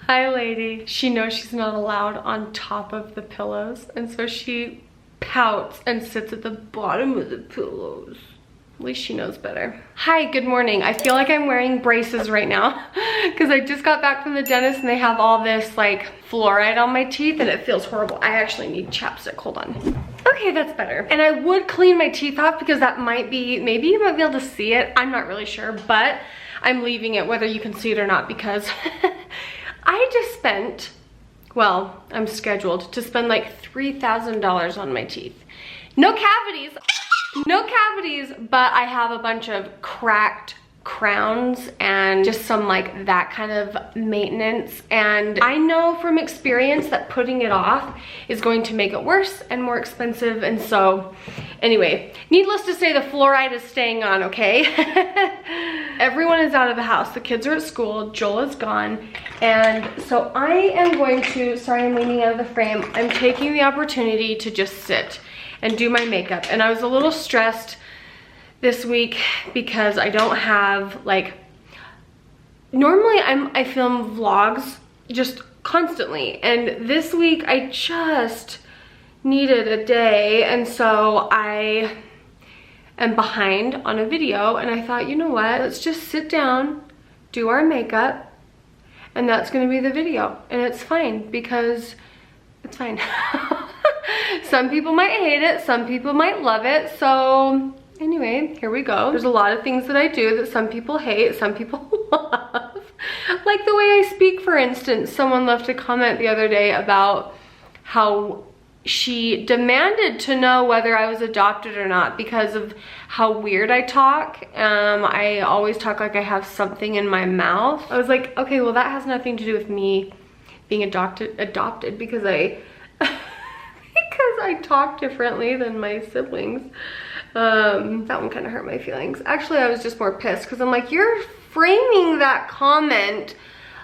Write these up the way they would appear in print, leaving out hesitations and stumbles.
Hi, lady. She knows she's not allowed on top of the pillows, and so she pouts and sits at the bottom of the pillows. At least she knows better. Hi, good morning. I feel like I'm wearing braces right now because I just got back from the dentist and they have all this like fluoride on my teeth and it feels horrible. I actually need chapstick, hold on. Okay, that's better. And I would clean my teeth off because that might be, maybe you might be able to see it. I'm not really sure, but I'm leaving it whether you can see it or not because I just spent, well, I'm scheduled to spend like $3,000 on my teeth. No cavities. No cavities, but I have a bunch of cracked crowns and just some like that kind of maintenance. And I know from experience that putting it off is going to make it worse and more expensive. And so anyway, needless to say, the fluoride is staying on, okay? Everyone is out of the house. The kids are at school. Joel is gone. And so I am going to, sorry, I'm leaning out of the frame. I'm taking the opportunity to just sit and do my makeup. And I was a little stressed this week because I don't have like, normally I film vlogs just constantly. And this week I just needed a day. And so I am behind on a video and I thought, you know what, let's just sit down, do our makeup, and that's gonna be the video. And it's fine because it's fine. Some people might hate it, some people might love it. So anyway, here we go. There's a lot of things that I do that some people hate, some people love. Like the way I speak, for instance. Someone left a comment the other day about how she demanded to know whether I was adopted or not because of how weird I talk. I always talk like I have something in my mouth. I was like, okay, well that has nothing to do with me being adopted because I talk differently than my siblings. That one kind of hurt my feelings. Actually, I was just more pissed because I'm like, you're framing that comment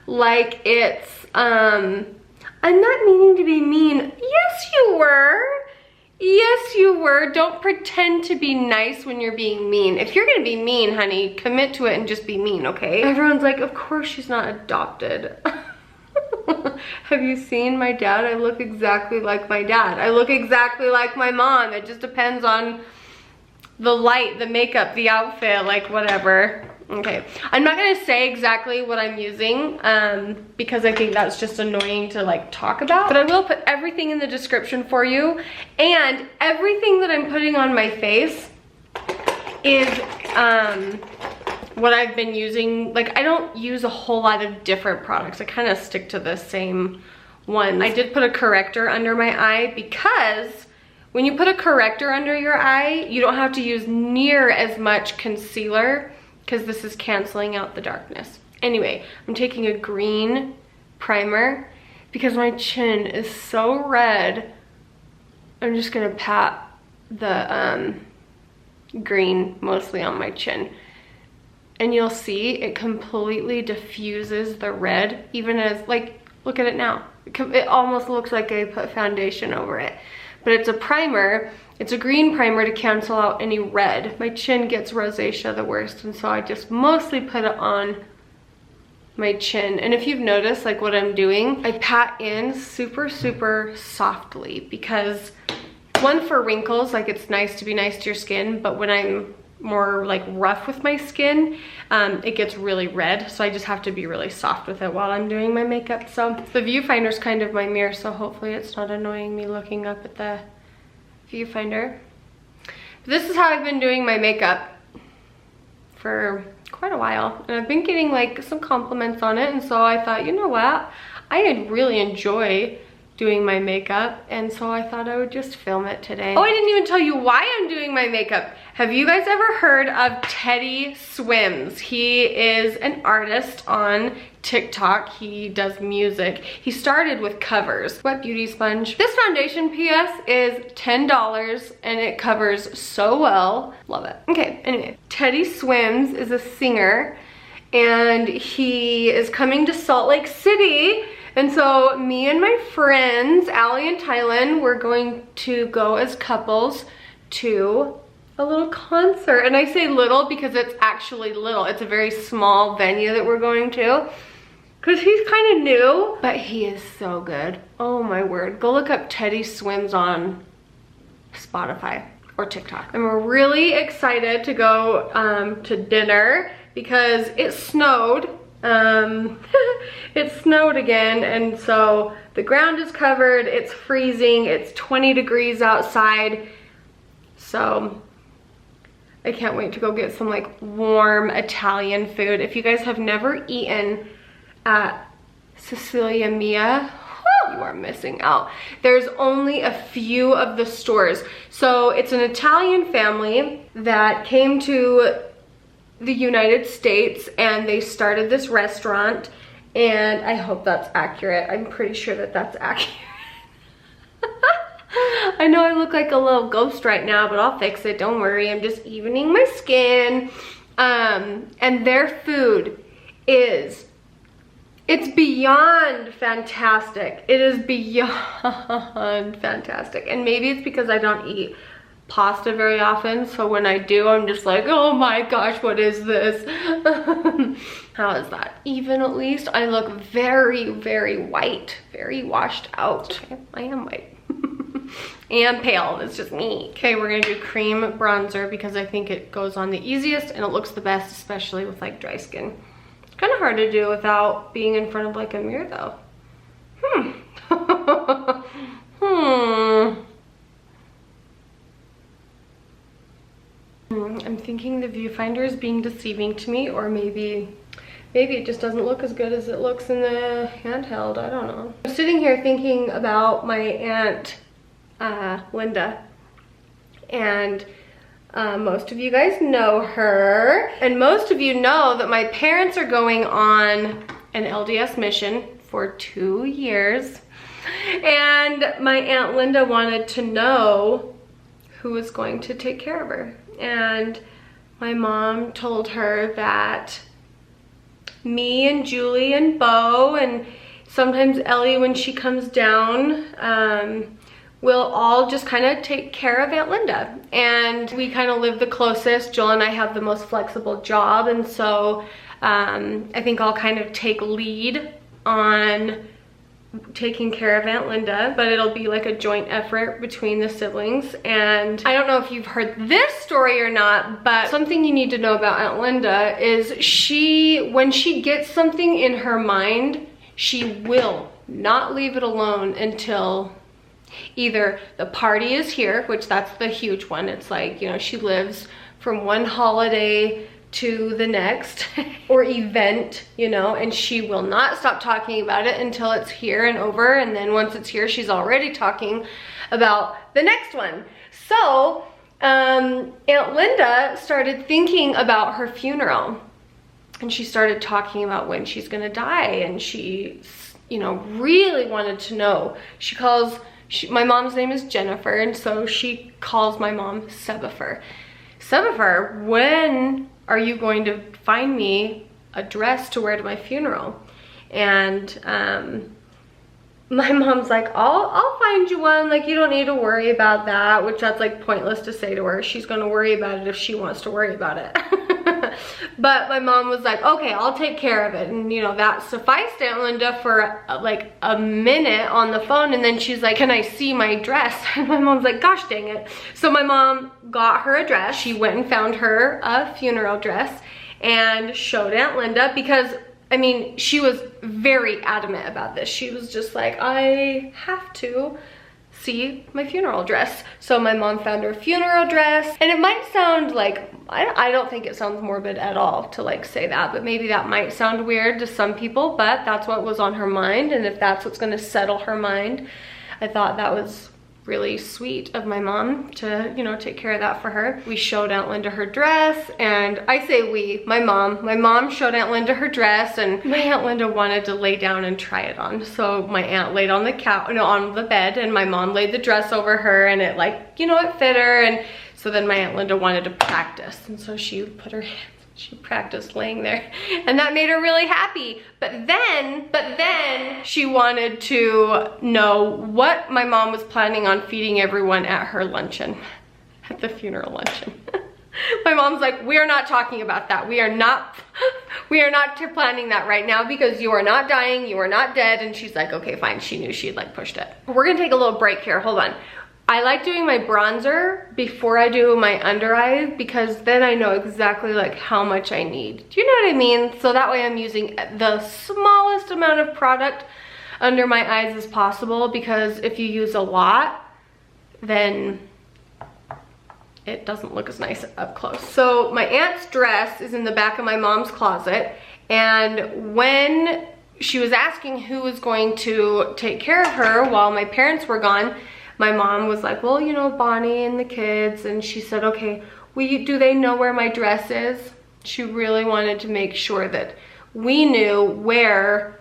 like it's, I'm not meaning to be mean. Yes, you were. Yes, you were. Don't pretend to be nice when you're being mean. If you're gonna be mean, honey, commit to it and just be mean, okay? Everyone's like, of course she's not adopted. Have you seen my dad? I look exactly like my dad. I look exactly like my mom. It just depends on the light, the makeup, the outfit, like whatever. Okay, I'm not gonna say exactly what I'm using because I think that's just annoying to like talk about, but I will put everything in the description for you. And everything that I'm putting on my face is what I've been using. Like, I don't use a whole lot of different products. I kind of stick to the same ones. I did put a corrector under my eye because when you put a corrector under your eye, you don't have to use near as much concealer because this is canceling out the darkness. Anyway, I'm taking a green primer because my chin is so red. I'm just gonna pat the green mostly on my chin. And you'll see it completely diffuses the red, even as, like, look at it now. It almost looks like I put foundation over it. But it's a primer, it's a green primer to cancel out any red. My chin gets rosacea the worst, and so I just mostly put it on my chin. And if you've noticed, like what I'm doing, I pat in super, super softly because, one, for wrinkles, like it's nice to be nice to your skin, but when I'm more like rough with my skin, it gets really red, so I just have to be really soft with it while I'm doing my makeup. So the viewfinder's kind of my mirror, so hopefully it's not annoying me looking up at the viewfinder. But this is how I've been doing my makeup for quite a while, and I've been getting like some compliments on it, and so I thought, you know what, I really enjoy doing my makeup, and so I thought I would just film it today. Oh, I didn't even tell you why I'm doing my makeup. Have you guys ever heard of Teddy Swims? He is an artist on TikTok. He does music. He started with covers. Wet Beauty Sponge. This foundation, PS, is $10 and it covers so well. Love it. Okay, anyway. Teddy Swims is a singer and he is coming to Salt Lake City. And so me and my friends, Allie and Tylen, we're going to go as couples to a little concert. And I say little because it's actually little. It's a very small venue that we're going to. because he's kind of new, but he is so good. Oh my word. Go look up Teddy Swims on Spotify or TikTok. And we're really excited to go to dinner because it snowed. It snowed again, and so the ground is covered, it's freezing, it's 20 degrees outside. So I can't wait to go get some like warm Italian food. If you guys have never eaten at Cecilia Mia, you are missing out. There's only a few of the stores. So it's an Italian family that came to the United States and they started this restaurant, and I hope that's accurate. I'm pretty sure that that's accurate. I know I look like a little ghost right now, but I'll fix it, don't worry. I'm just evening my skin. And their food is, it's beyond fantastic. It is beyond fantastic. And maybe it's because I don't eat pasta very often, so when I do, I'm just like, oh my gosh, what is this? How is that? Even at least I look very, very white, very washed out. Okay, I am white. And pale, it's just me. Okay, we're gonna do cream bronzer because I think it goes on the easiest and it looks the best, especially with like dry skin. It's kind of hard to do without being in front of like a mirror though. I'm thinking the viewfinder is being deceiving to me, or maybe it just doesn't look as good as it looks in the handheld. I don't know. I'm sitting here thinking about my Aunt Linda, and most of you guys know her, and most of you know that my parents are going on an LDS mission for 2 years, and my Aunt Linda wanted to know who was going to take care of her. And my mom told her that me and Julie and Bo, and sometimes Ellie when she comes down, we'll all just kind of take care of Aunt Linda. And we kind of live the closest. Joel and I have the most flexible job, and so I think I'll kind of take lead on taking care of Aunt Linda, but it'll be like a joint effort between the siblings. And I don't know if you've heard this story or not, but something you need to know about Aunt Linda is when she gets something in her mind, she will not leave it alone until either the party is here, which that's the huge one. It's like, you know, she lives from one holiday to the next or event, you know, and she will not stop talking about it until it's here and over. And then once it's here, she's already talking about the next one. So Aunt Linda started thinking about her funeral, and she started talking about when she's gonna die, and she, you know, really wanted to know. My mom's name is Jennifer, and so she calls my mom Sebifer. Sebifer, when are you going to find me a dress to wear to my funeral? And my mom's like, I'll find you one, like you don't need to worry about that, which that's like pointless to say to her. She's gonna worry about it if she wants to worry about it. But my mom was like, okay, I'll take care of it. And you know, that sufficed Aunt Linda for like a minute on the phone, and then she's like, can I see my dress? And my mom's like, gosh dang it. So my mom got her a dress. She went and found her a funeral dress and showed Aunt Linda, because I mean, she was very adamant about this. She was just like, I have to see my funeral dress. So my mom found her funeral dress, and it might sound like, I don't think it sounds morbid at all to like say that, but maybe that might sound weird to some people, but that's what was on her mind. And if that's what's gonna settle her mind, I thought that was really sweet of my mom to, you know, take care of that for her. We showed Aunt Linda her dress, and I say we, my mom showed Aunt Linda her dress, and my Aunt Linda wanted to lay down and try it on. So my aunt laid on the couch, no, on the bed, and my mom laid the dress over her, and it like, you know, it fit her. And so then my Aunt Linda wanted to practice, and so she put her hands, she practiced laying there, and that made her really happy. But then she wanted to know what my mom was planning on feeding everyone at her luncheon, at the funeral luncheon. My mom's like, we are not talking about that. We are not planning that right now because you are not dying, you are not dead. And she's like, okay, fine. She knew she'd like pushed it. We're gonna take a little break here, hold on. I like doing my bronzer before I do my under eyes because then I know exactly like how much I need. Do you know what I mean? So that way I'm using the smallest amount of product under my eyes as possible, because if you use a lot, then it doesn't look as nice up close. So my aunt's dress is in the back of my mom's closet, and when she was asking who was going to take care of her while my parents were gone, my mom was like, well, you know, Bonnie and the kids, and she said, okay, do they know where my dress is? She really wanted to make sure that we knew where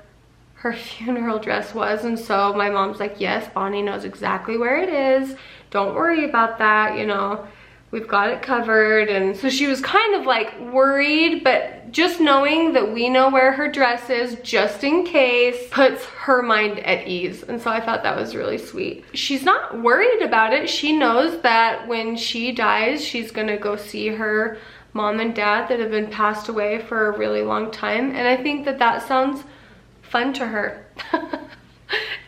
her funeral dress was, and so my mom's like, yes, Bonnie knows exactly where it is. Don't worry about that, you know, we've got it covered. And so she was kind of like worried, but just knowing that we know where her dress is, just in case, puts her mind at ease. And so I thought that was really sweet. She's not worried about it. She knows that when she dies, she's gonna go see her mom and dad that have been passed away for a really long time. And I think that that sounds fun to her.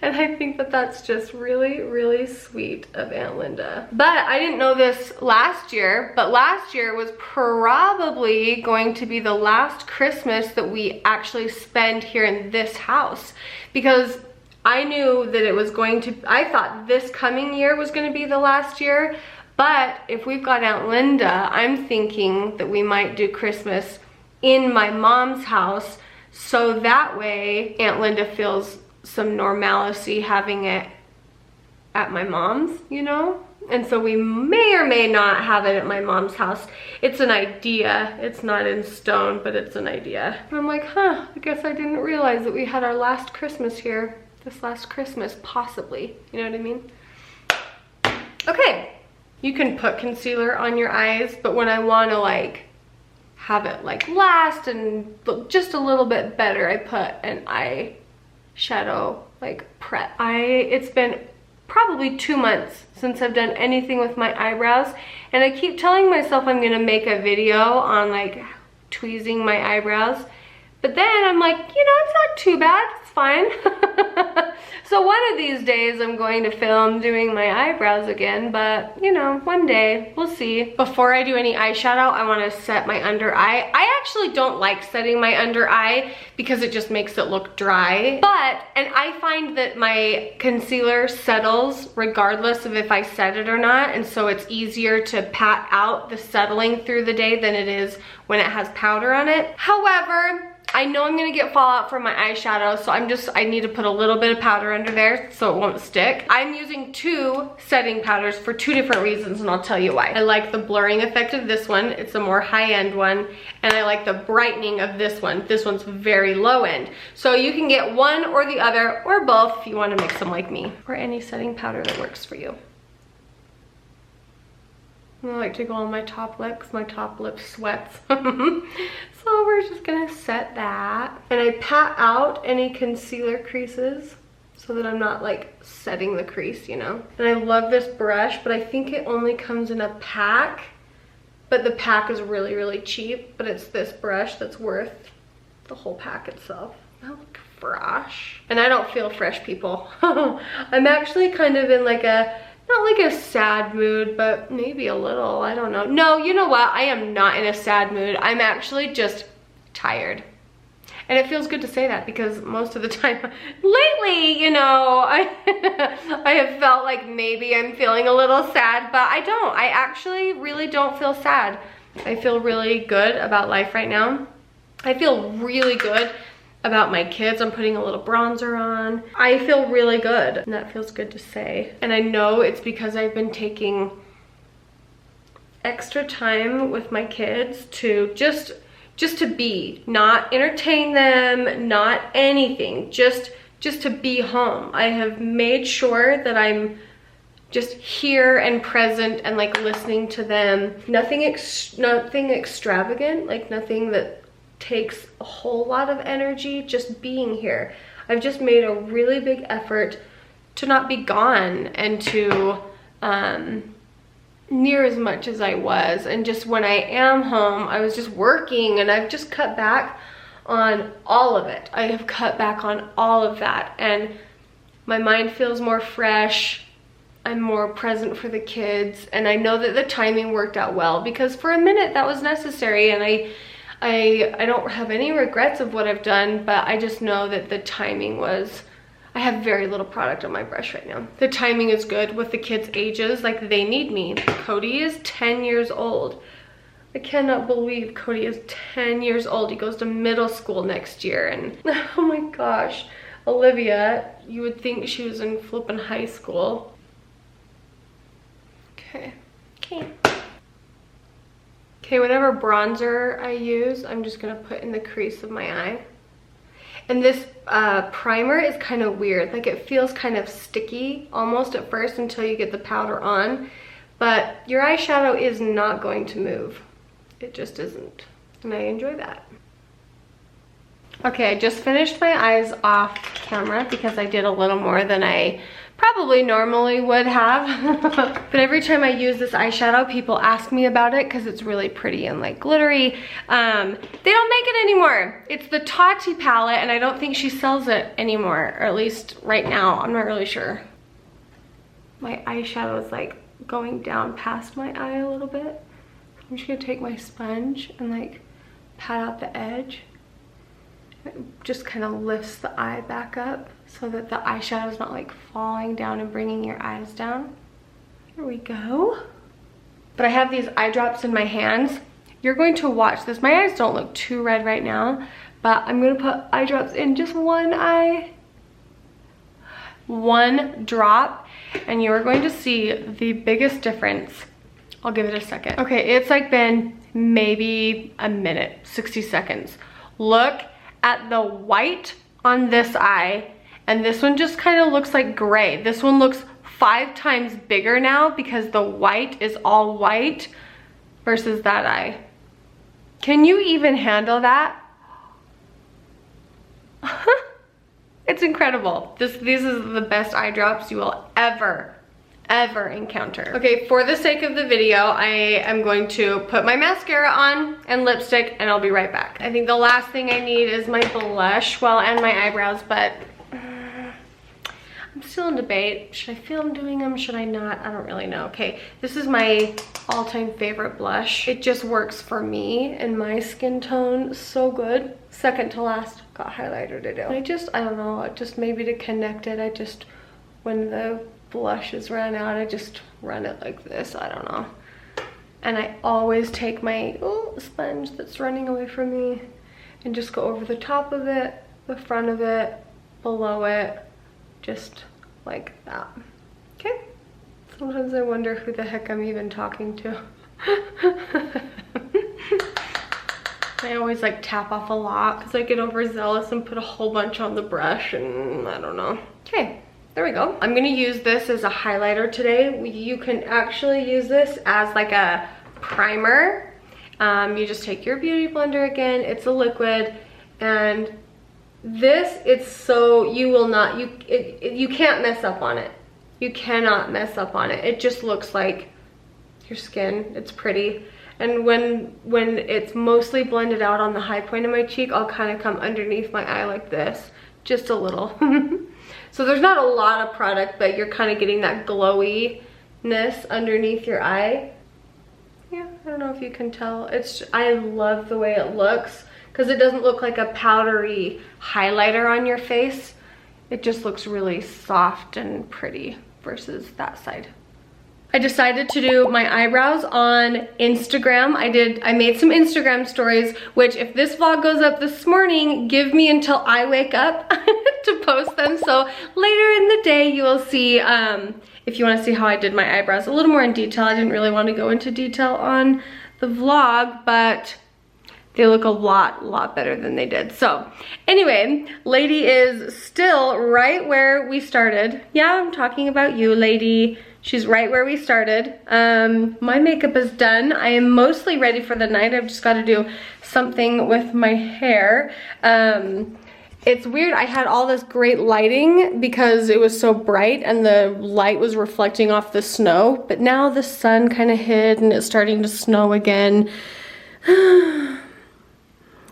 And I think that that's just really, really sweet of Aunt Linda. But I didn't know this last year, but last year was probably going to be the last Christmas that we actually spend here in this house, because I knew that it was going to, I thought this coming year was going to be the last year, but if we've got Aunt Linda, I'm thinking that we might do Christmas in my mom's house, so that way Aunt Linda feels some normalcy having it at my mom's, you know? And so we may or may not have it at my mom's house. It's an idea. It's not in stone, but it's an idea. And I'm like, huh, I guess I didn't realize that we had our last Christmas here. This last Christmas, possibly. You know what I mean? Okay, you can put concealer on your eyes, but when I want to like have it like last and look just a little bit better, I put an eyeshadow like prep. It's been probably 2 months since I've done anything with my eyebrows, and I keep telling myself I'm gonna make a video on like tweezing my eyebrows, but then I'm like, you know, it's not too bad, it's fine. So one of these days I'm going to film doing my eyebrows again, but you know, one day, we'll see. Before I do any eyeshadow, I want to set my under eye. I actually don't like setting my under eye because it just makes it look dry. And I find that my concealer settles regardless of if I set it or not, and so it's easier to pat out the settling through the day than it is when it has powder on it. However, I know I'm gonna get fallout from my eyeshadow, so I need to put a little bit of powder under there so it won't stick. I'm using 2 setting powders for 2 different reasons, and I'll tell you why. I like the blurring effect of this one. It's a more high-end one, and I like the brightening of this one. This one's very low-end. So you can get one or the other, or both if you wanna mix them like me, or any setting powder that works for you. I like to go on my top lip because my top lip sweats. So we're just gonna set that. And I pat out any concealer creases so that I'm not like setting the crease, you know? And I love this brush, but I think it only comes in a pack. But the pack is really, really cheap. But it's this brush that's worth the whole pack itself. I look fresh. And I don't feel fresh, people. I'm actually kind of in like a, not like a sad mood, but maybe a little, I don't know. No, you know what? I am not in a sad mood. I'm actually just tired. And it feels good to say that because most of the time lately, you know, I have felt like maybe I'm feeling a little sad, but I don't. I actually really don't feel sad. I feel really good about life right now. I feel really good about my kids. I'm putting a little bronzer on. I feel really good, and that feels good to say. And I know it's because I've been taking extra time with my kids to just to be, not entertain them, not anything, just to be home. I have made sure that I'm just here and present and like listening to them. Nothing extravagant, like nothing that takes a whole lot of energy, just being here. I've just made a really big effort to not be gone and to near as much as I was, and just when I am home, I was just working, and I've just cut back on all of it. I have cut back on all of that, and my mind feels more fresh. I'm more present for the kids, and I know that the timing worked out well, because for a minute that was necessary, and I don't have any regrets of what I've done, but I just know that the timing was, I have very little product on my brush right now. The timing is good with the kids' ages, like they need me. Cody is 10 years old. I cannot believe Cody is 10 years old. He goes to middle school next year, and oh my gosh. Olivia, you would think she was in flippin' high school. Okay, whatever bronzer I use, I'm just gonna put in the crease of my eye. And this primer is kind of weird. Like, it feels kind of sticky almost at first until you get the powder on. But your eyeshadow is not going to move. It just isn't. And I enjoy that. Okay, I just finished my eyes off camera because I did a little more than I probably normally would have. But every time I use this eyeshadow, people ask me about it because it's really pretty and like glittery. They don't make it anymore. It's the Tati palette, and I don't think she sells it anymore, or at least right now. I'm not really sure. My eyeshadow is like going down past my eye a little bit. I'm just gonna take my sponge and like pat out the edge. It just kind of lifts the eye back up so that the eyeshadow is not like falling down and bringing your eyes down. Here we go. But I have these eye drops in my hands. You're going to watch this. My eyes don't look too red right now, but I'm gonna put eye drops in just one eye. One drop, and you're going to see the biggest difference. I'll give it a second. Okay, it's like been maybe a minute, 60 seconds. Look at the white on this eye, and this one just kind of looks like gray. This one looks 5 times bigger now because the white is all white versus that eye. Can you even handle that? It's incredible. These are the best eye drops you will ever encounter. Okay, for the sake of the video, I am going to put my mascara on and lipstick, and I'll be right back. I think the last thing I need is my blush, well, and my eyebrows, but I'm still in debate. Should I film doing them? Should I not? I don't really know. Okay, this is my all-time favorite blush. It just works for me and my skin tone so good. Second to last, got highlighter to do. I don't know, just maybe to connect it, when the blushes run out, I just run it like this. I don't know. And I always take my sponge that's running away from me and just go over the top of it, the front of it, below it, just like that. Okay? Sometimes I wonder who the heck I'm even talking to. I always like tap off a lot because I get overzealous and put a whole bunch on the brush, and I don't know. Okay. There we go. I'm gonna use this as a highlighter today. You can actually use this as like a primer. You just take your beauty blender again, it's a liquid, and this, it's so, you can't mess up on it. You cannot mess up on it. It just looks like your skin. It's pretty. And when it's mostly blended out on the high point of my cheek, I'll kind of come underneath my eye like this, just a little. So there's not a lot of product, but you're kind of getting that glowiness underneath your eye. Yeah, I don't know if you can tell. I love the way it looks because it doesn't look like a powdery highlighter on your face. It just looks really soft and pretty versus that side. I decided to do my eyebrows on Instagram. I made some Instagram stories, which if this vlog goes up this morning, give me until I wake up to post them. So later in the day, you will see, if you want to see how I did my eyebrows a little more in detail. I didn't really want to go into detail on the vlog, but they look a lot better than they did. So anyway, lady is still right where we started. Yeah, I'm talking about you, lady. She's right where we started. My makeup is done. I am mostly ready for the night. I've just got to do something with my hair. It's weird, I had all this great lighting because it was so bright and the light was reflecting off the snow, but now the sun kind of hid and it's starting to snow again.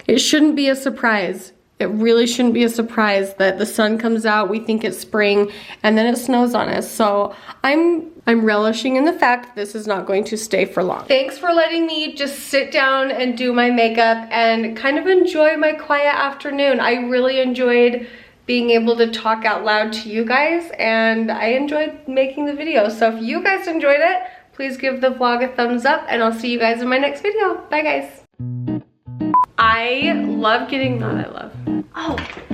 It shouldn't be a surprise. It really shouldn't be a surprise that the sun comes out, we think it's spring, and then it snows on us. So I'm relishing in the fact that this is not going to stay for long. Thanks for letting me just sit down and do my makeup and kind of enjoy my quiet afternoon. I really enjoyed being able to talk out loud to you guys, and I enjoyed making the video. So if you guys enjoyed it, please give the vlog a thumbs up, and I'll see you guys in my next video. Bye guys. I love getting, oh.